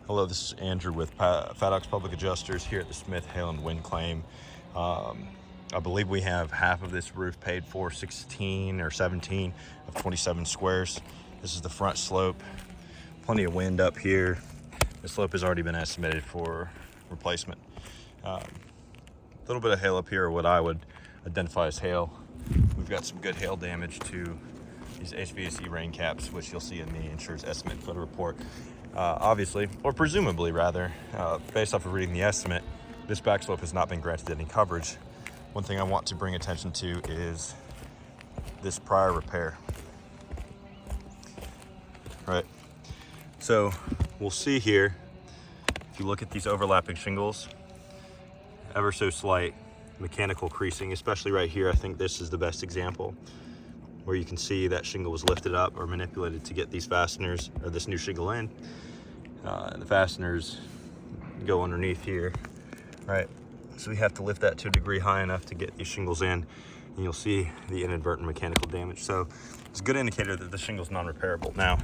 Hello, this is Andrew with Fat Ox Public Adjusters here at the Smith Hail and Wind Claim. I believe we have half of this roof paid for, 16 or 17 of 27 squares. This is the front slope. Plenty of wind up here. The slope has already been estimated for replacement. A little bit of hail up here, or what I would identify as hail. We've got some good hail damage to these HVAC rain caps, which you'll see in the insurance estimate photo report. Obviously, or presumably rather, based off of reading the estimate, this back slope has not been granted any coverage. One thing I want to bring attention to is this prior repair. Right. So we'll see here, if you look at these overlapping shingles, ever so slight mechanical creasing, especially right here. I think this is the best example, where you can see that shingle was lifted up or manipulated to get these fasteners, or this new shingle in. The fasteners go underneath here, right? So we have to lift that to a degree high enough to get these shingles in, and you'll see the inadvertent mechanical damage. So it's a good indicator that the shingle's non-repairable. Now,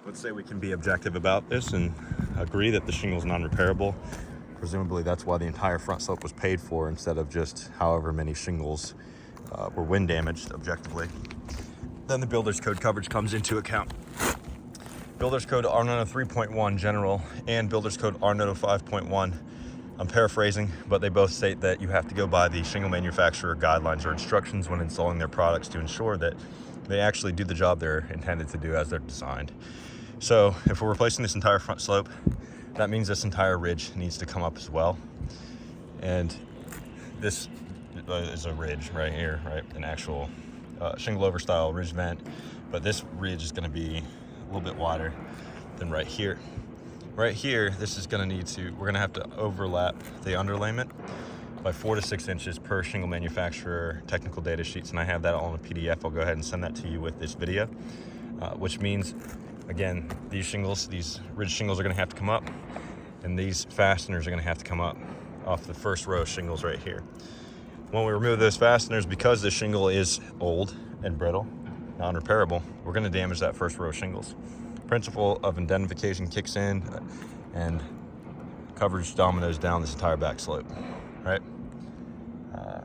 let's say we can be objective about this and agree that the shingle's non-repairable. Presumably that's why the entire front slope was paid for, instead of just however many shingles were wind damaged objectively. Then the Builder's Code coverage comes into account. Builder's Code R-Noto 3.1 general and Builder's Code R-Noto 5.1. I'm paraphrasing, but they both state that you have to go by the shingle manufacturer guidelines or instructions when installing their products to ensure that they actually do the job they're intended to do as they're designed. So if we're replacing this entire front slope, that means this entire ridge needs to come up as well. And this is a ridge right here, right? An actual shingle over style ridge vent, but this ridge is going to be a little bit wider than right here. Right here, this is going to need to, we're going to have to overlap the underlayment by 4 to 6 inches per shingle manufacturer technical data sheets, and I have that all in a PDF. I'll go ahead and send that to you with this video, which means, again, these shingles, these ridge shingles are going to have to come up, and these fasteners are going to have to come up off the first row of shingles right here. When we remove those fasteners, because this shingle is old and brittle, non-repairable, we're going to damage that first row of shingles. Principle of indemnification kicks in, and coverage dominoes down this entire back slope, right?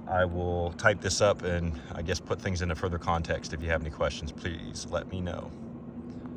I will type this up and I guess put things into further context. If you have any questions, please let me know.